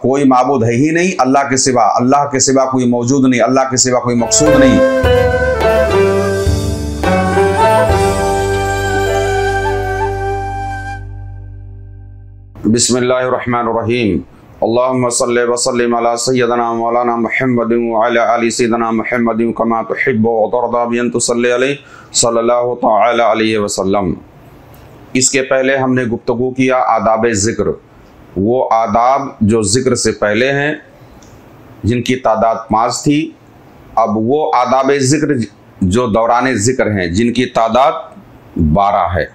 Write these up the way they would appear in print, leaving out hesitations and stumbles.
कोई माबूद है ही नहीं अल्लाह के सिवा, अल्लाह के सिवा कोई मौजूद नहीं, अल्लाह के सिवा कोई मकसूद नहीं। बिस्मिल्लाहिर्रहमानिर्रहीम। अल्लाहुम्मा सल्लि व सल्लिम अला सय्यदना मौलाना मुहम्मदिन व अला आलि सय्यदना मुहम्मदिन कमा तुहिब्बु व तर्दा बिअन तुसल्ली अलैहि सल्लल्लाहु तआला अलैहि वसल्लम। इसके पहले हमने गुफ्तगू किया आदाब ज़िक्र, वो आदाब जो ज़िक्र से पहले हैं जिनकी तादाद 5 थी। अब वो आदाब ज़िक्र जो दौरान ज़िक्र हैं जिनकी तादाद 12 है।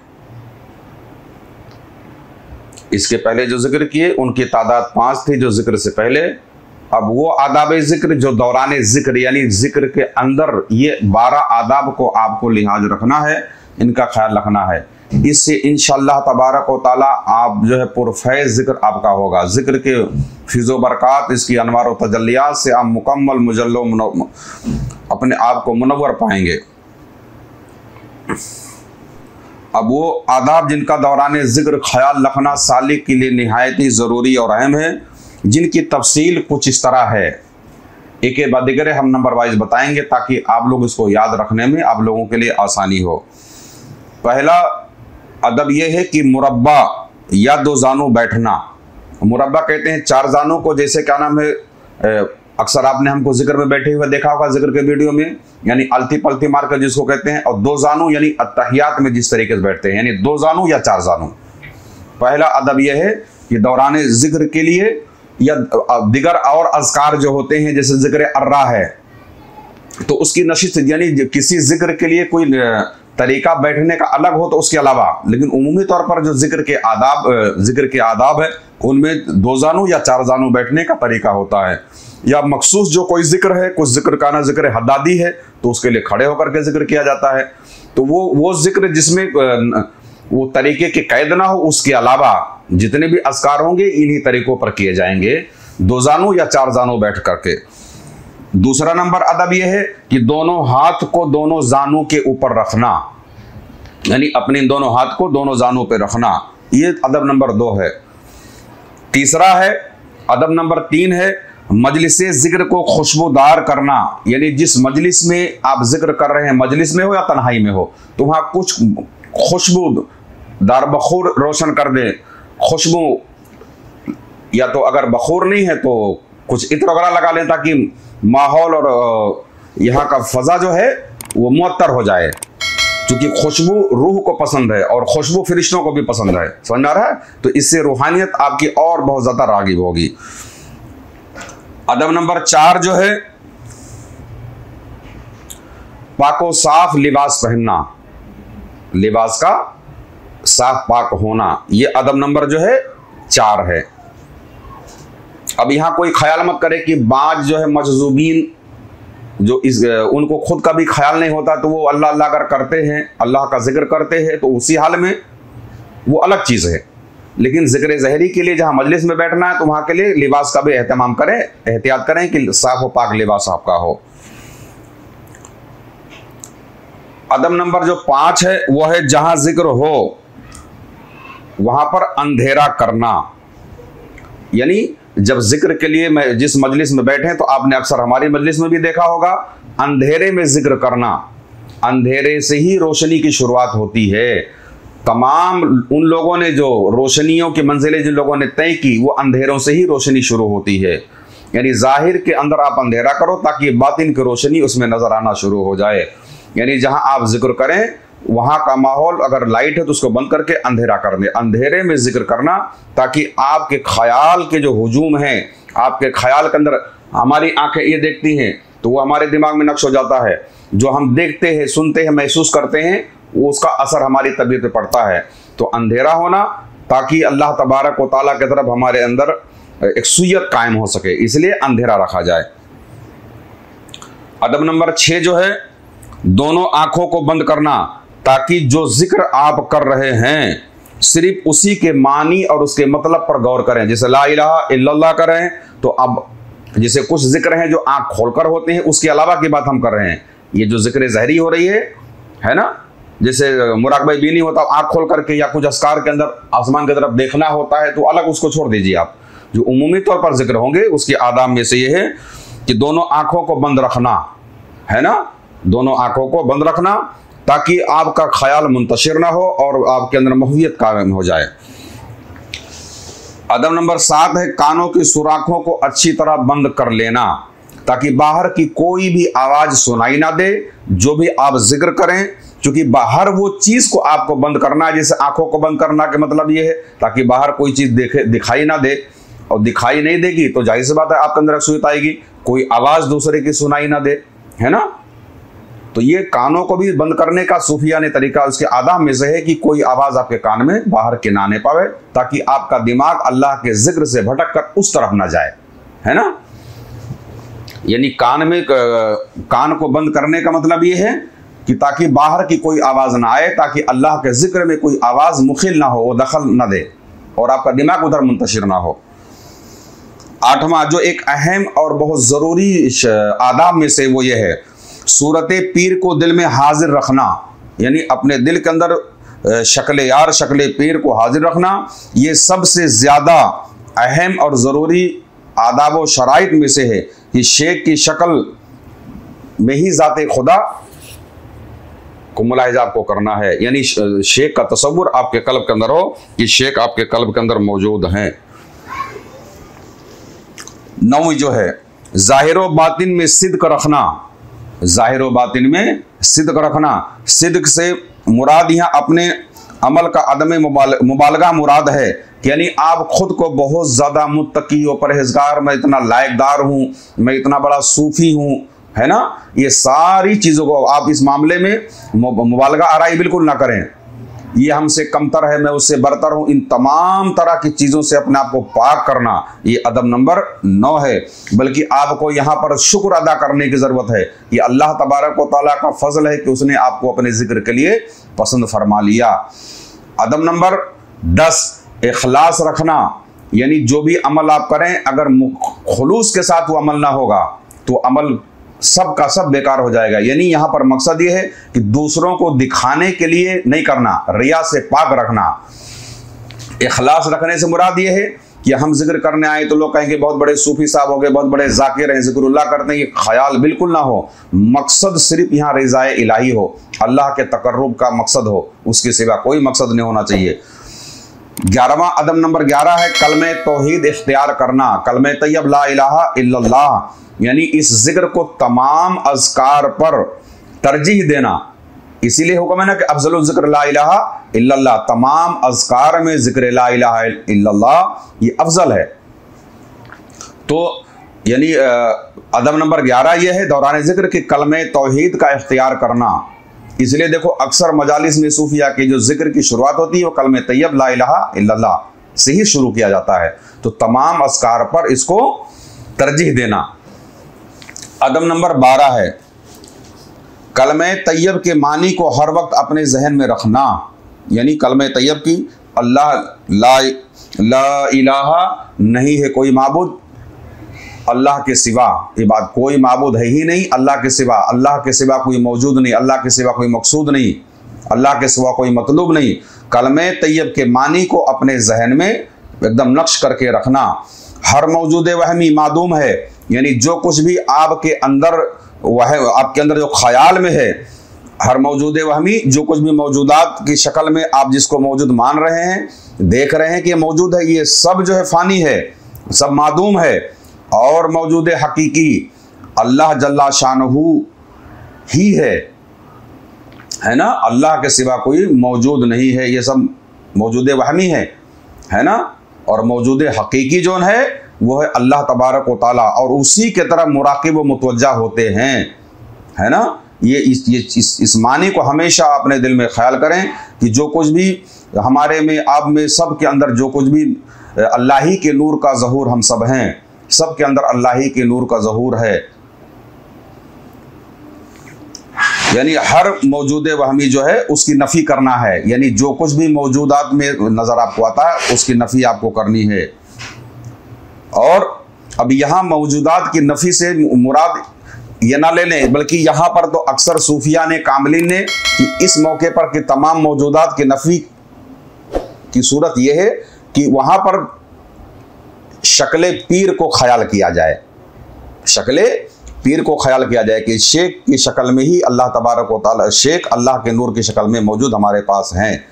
इसके पहले जो जिक्र किए उनकी तादाद 5 थी जो जिक्र से पहले। अब वो आदाब ज़िक्र जो दौरान ज़िक्र यानी ज़िक्र के अंदर, ये 12 आदाब को आपको लिहाज रखना है, इनका ख्याल रखना है। इससे इंशाअल्लाह तबारक व तआला आप जो है पुरफैज़ ज़िक्र आपका होगा। ज़िक्र के फिज़ो बरक़ात, इसकी अनवार व तजल्लियात से आप मुकम्मल मुजल्लो अपने आप को मुनव्वर पाएंगे। अब वो आदाब जिनका दौरान ज़िक्र ख्याल रखना सालिक के लिए निहायत ही ज़रूरी और अहम है, जिनकी तफसील कुछ इस तरह है, एक के बाद दिगरे हम नंबर वाइज बताएंगे ताकि आप लोग इसको याद रखने में आप लोगों के लिए आसानी हो। पहला अदब यह है कि मुरब्बा या 2 जानू बैठना। मुरब्बा कहते हैं 4 जानों को, जैसे क्या नाम है, अक्सर आपने हमको जिक्र में बैठे हुए देखा होगा जिक्र के वीडियो में, यानी अलती पलती मार कर जिसको कहते हैं। और 2 जानू यानी अत्तहियात में जिस तरीके से बैठते हैं, यानी 2 जानू या 4 जानू। पहला अदब यह है कि दौरान जिक्र के लिए या दिगर और अज़कार जो होते हैं, जैसे जिक्र अर्रा है तो उसकी नशिस्त यानी किसी जिक्र के लिए कोई तरीका बैठने का अलग हो तो उसके अलावा, लेकिन उमूमी तौर पर जो जिक्र के आदाब है उनमें 2 जानू या 4 जानू बैठने का तरीका होता है। या मखसूस जो कोई जिक्र है, कुछ जिक्र का ना जिक्र हदादी है तो उसके लिए खड़े होकर के जिक्र किया जाता है। तो वो जिक्र जिसमें वो तरीके की कैद ना हो, उसके अलावा जितने भी अज़कार होंगे इन्हीं तरीकों पर किए जाएंगे, 2 जानू या 4 जानू बैठ करके। दूसरा नंबर अदब यह है कि दोनों हाथ को दोनों जानू के ऊपर रखना, यानी अपने दोनों हाथ को दोनों जानू पे रखना, ये अदब नंबर 2 है। तीसरा है अदब नंबर 3 है मजलिस जिक्र को खुशबूदार करना, यानी जिस मजलिस में आप जिक्र कर रहे हैं, मजलिस में हो या तन्हाई में हो, तो वहाँ कुछ खुशबूदार बखूर रोशन कर दे। खुशबू, या तो अगर बखूर नहीं है तो कुछ इत्र वगैरह लगा लें ताकि माहौल और यहाँ का फ़ज़ा जो है वो मुअत्तर हो जाए, क्योंकि खुशबू रूह को पसंद है और खुशबू फरिश्तों को भी पसंद है। समझ आ रहा है? तो इससे रूहानियत आपकी और बहुत ज़्यादा राग़िब होगी। अदब नंबर 4 जो है पाको साफ लिबास पहनना, लिबास का साफ पाक होना, ये अदब नंबर जो है 4 है। अब यहाँ कोई ख्याल मत करे कि बाज जो है मजजूबीन जो उनको खुद का भी ख्याल नहीं होता तो वो अल्लाह अल्लाह कर करते हैं, अल्लाह का जिक्र करते हैं, तो उसी हाल में वो अलग चीज़ है। लेकिन जिक्र ज़हरी के लिए जहाँ मजलिस में बैठना है तो वहाँ के लिए लिबास का भी एहतमाम करें, एहतियात करें कि साफ व पाक लिबास आपका हो। अदब नंबर जो 5 है वो है जहाँ जिक्र हो वहाँ पर अंधेरा करना, यानी जब जिक्र के लिए जिस मजलिस में बैठे तो आपने अक्सर हमारी मजलिस में भी देखा होगा, अंधेरे में जिक्र करना। अंधेरे से ही रोशनी की शुरुआत होती है। तमाम उन लोगों ने जो रोशनियों की मंजिलें जिन लोगों ने तय की, वो अंधेरों से ही रोशनी शुरू होती है। यानी जाहिर के अंदर आप अंधेरा करो ताकि बातिन की रोशनी उसमें नजर आना शुरू हो जाए। यानी जहां आप जिक्र करें वहां का माहौल अगर लाइट है तो उसको बंद करके अंधेरा कर दें, अंधेरे में जिक्र करना, ताकि आपके ख्याल के जो हुजूम हैं, आपके ख्याल के अंदर हमारी आंखें ये देखती हैं तो वो हमारे दिमाग में नक्श हो जाता है। जो हम देखते हैं, सुनते हैं, महसूस करते हैं, वो उसका असर हमारी तबीयत पे पड़ता है। तो अंधेरा होना ताकि अल्लाह तबारक व तआला की तरफ हमारे अंदर एक सुय्यत कायम हो सके, इसलिए अंधेरा रखा जाए। अदब नंबर 6 जो है दोनों आंखों को बंद करना, ताकि जो जिक्र आप कर रहे हैं सिर्फ उसी के मानी और उसके मतलब पर गौर करें। जैसे ला इलाहा इल्लल्लाह कर रहे हैं तो अब जैसे कुछ जिक्र हैं जो आंख खोलकर होते हैं, उसके अलावा की बात हम कर रहे हैं। ये जो जिक्र ज़हरी हो रही है ना, जैसे मुराकबा बीनी होता है आंख खोल करके, या कुछ अस्कार के अंदर आसमान की तरफ देखना होता है तो अलग उसको छोड़ दीजिए आप। जो उमूमी तौर पर जिक्र होंगे उसके आदाब में से ये है कि दोनों आंखों को बंद रखना, है ना, दोनों आंखों को बंद रखना ताकि आपका ख्याल मुंतशिर ना हो और आपके अंदर महवियत कायम हो जाए। अदब नंबर 7 है कानों की सुराखों को अच्छी तरह बंद कर लेना ताकि बाहर की कोई भी आवाज सुनाई ना दे जो भी आप जिक्र करें, क्योंकि बाहर वो चीज को आपको बंद करना है। जैसे आंखों को बंद करना के मतलब ये है ताकि बाहर कोई चीज दिखाई ना दे, और दिखाई नहीं देगी तो जाहिर सी बात है आपके अंदर अक्सुयत आएगी, कोई आवाज दूसरे की सुनाई ना दे, है ना। तो ये कानों को भी बंद करने का सूफिया ने तरीका उसके आदाब में से है कि कोई आवाज आपके कान में बाहर के ना आने पावे ताकि आपका दिमाग अल्लाह के जिक्र से भटक कर उस तरफ ना जाए, है ना। यानी कान को बंद करने का मतलब ये है कि ताकि बाहर की कोई आवाज ना आए, ताकि अल्लाह के जिक्र में कोई आवाज मुखिल ना हो, वो दखल ना दे और आपका दिमाग उधर मुंतशिर ना हो। 8वां जो एक अहम और बहुत जरूरी आदाब में से वो ये है सूरत पीर को दिल में हाजिर रखना, यानी अपने दिल के अंदर शक्ल यार शक्ल पीर को हाजिर रखना। ये सबसे ज्यादा अहम और ज़रूरी आदाब व शराइत में से है कि शेख की शक्ल में ही ज़ाते खुदा को मुलाहिजा आपको करना है, यानी शेख का तसव्वुर आपके कल्ब के अंदर हो कि शेख आपके कल्ब के अंदर मौजूद हैं। 9वीं जो है ज़ाहिर व बातिन में सिद्क रखना, ज़ाहिर व बातिन में सिद्क रखना। सिद्क से मुराद यहाँ अपने अमल का अदम मुबालगा मुराद है, यानी आप खुद को बहुत ज़्यादा मुत्तकी और परहेजगार, मैं इतना लायकदार हूँ, मैं इतना बड़ा सूफी हूँ, है ना, ये सारी चीज़ों को आप इस मामले में मुबालगा आराई बिल्कुल ना करें। ये हमसे कमतर है, मैं उससे बरतर हूँ, इन तमाम तरह की चीज़ों से अपने आप को पाक करना ये अदब नंबर 9 है। बल्कि आपको यहाँ पर शुक्र अदा करने की ज़रूरत है। ये अल्लाह तबारक व तआला का फजल है कि उसने आपको अपने जिक्र के लिए पसंद फरमा लिया। अदब नंबर 10 इखलास रखना, यानी जो भी अमल आप करें अगर खुलूस के साथ वो अमल ना होगा तो अमल सब का सब बेकार हो जाएगा। यानी यहाँ पर मकसद ये है कि दूसरों को दिखाने के लिए नहीं करना, रिया से पाक रखना। इखलास रखने से मुराद ये है कि हम जिक्र करने आए तो लोग कहेंगे बहुत बड़े सूफी साहब हो गए, बहुत बड़े जाकिर हैं, जिक्रुल्लाह करते हैं, ये ख्याल बिल्कुल ना हो। मकसद सिर्फ यहाँ रिज़ाए इलाही हो, अल्लाह के तकर्रुब का मकसद हो, उसके सिवा कोई मकसद नहीं होना चाहिए। 11वां अदब नंबर 11 है कलमे तौहीद इख्तियार करना, कलमे तैयब ला इलाहा इल्लल्लाह, यानी इस जिक्र को तमाम अज़कार पर तरजीह देना। इसीलिए हुक्म है ना कि अफजलुल ज़िक्र ला इलाहा इल्लल्लाह, तमाम अज़कार में ज़िक्र ला इलाहा इल्लल्लाह ये अफजल है। तो यानी अदब नंबर 11 ये है दौरान ज़िक्र के कलमे तौहीद का इख्तियार करना। इसलिए देखो अक्सर मजालिस में सूफिया की जो जिक्र की शुरुआत होती है वो कलमे तैयब ला इलाहा इल्लल्लाह से ही शुरू किया जाता है। तो तमाम अज़कार पर इसको तरजीह देना। अदब नंबर 12 है कलमे तैयब के मानी को हर वक्त अपने जहन में रखना, यानी कलमे तैयब की अल्लाह ला इलाहा नहीं है कोई माबूद अल्लाह के सिवा, ये बात कोई माबूद है ही नहीं अल्लाह के सिवा, अल्लाह के सिवा कोई मौजूद नहीं, अल्लाह के सिवा कोई मकसूद नहीं, अल्लाह के सिवा कोई मतलूब नहीं। कलमे तैयब के मानी को अपने जहन में एकदम नक्श करके रखना। हर मौजूद वहमी मादूम है, यानी जो कुछ भी आपके अंदर वह आपके अंदर जो ख्याल में है, हर मौजूद वहमी जो कुछ भी मौजूदात की शक्ल में आप जिसको मौजूद मान रहे हैं, देख रहे हैं कि ये मौजूद है, ये सब जो है फ़ानी है, सब मादूम है। और मौजूद हकीकी अल्लाह जल्ला शानहू ही है ना, अल्लाह के सिवा कोई मौजूद नहीं है, ये सब मौजूद वहमी है ना। और मौजूद हकीकी जो है वो है अल्लाह तबारक व तआला, और उसी के तरफ मुराकिब व मुतवज्जा होते हैं, है ना। ये इस मानी को हमेशा अपने दिल में ख्याल करें कि जो कुछ भी हमारे में, आप में, सब के अंदर जो कुछ भी अल्लाह ही के नूर का ज़हूर हम सब हैं, सब के अंदर अल्लाह ही के नूर का ज़हूर है। यानी हर मौजूद वहमी जो है उसकी नफ़ी करना है, यानी जो कुछ भी मौजूदात में नज़र आपको आता है उसकी नफ़ी आपको करनी है। और अब यहाँ मौजूदात की नफ़ी से मुराद ये ना ले लें, बल्कि यहाँ पर तो अक्सर सूफिया ने कामिलीन ने कि इस मौके पर कि तमाम मौजूदात की नफ़ी की सूरत यह है कि वहाँ पर शक्ले पीर को ख्याल किया जाए, शक्ले पीर को ख्याल किया जाए कि शेख की शक्ल में ही अल्लाह तबारक व तआला, शेख अल्लाह के नूर की शक्ल में मौजूद हमारे पास हैं।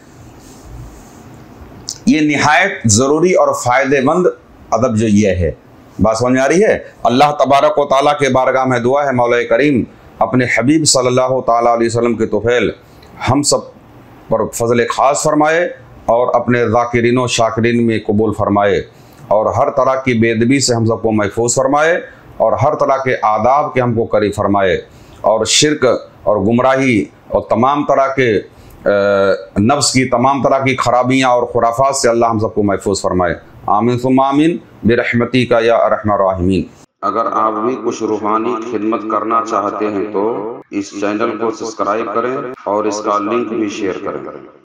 ये निहायत ज़रूरी और फ़ायदेमंद अदब जो ये है, बात समझ में आ रही है। अल्लाह तबारक व तआला के बारगाह में दुआ है मौला करीम अपने हबीब सल्लल्लाहु तआला अलैहि वसल्लम के तुफ़ैल हम सब पर फजल ख़ास फरमाए और अपने ज़ाकिरीन व शाकिरीन में कबूल फरमाए और हर तरह की बेदबी से हम सबको महफूज फरमाए और हर तरह के आदाब के हमको करीब फरमाए और शिरक और गुमराही और तमाम तरह के नफ्स की तमाम तरह की खराबियाँ और खुराफात से अल्लाह हम सबको महफूज फरमाए। आमीन सुम्मा आमीन बिरहमती का या अर्हमर राहिमीन। अगर आप भी कुछ रूहानी खिदमत करना चाहते हैं तो इस चैनल को सब्सक्राइब करें और इसका लिंक भी शेयर करें।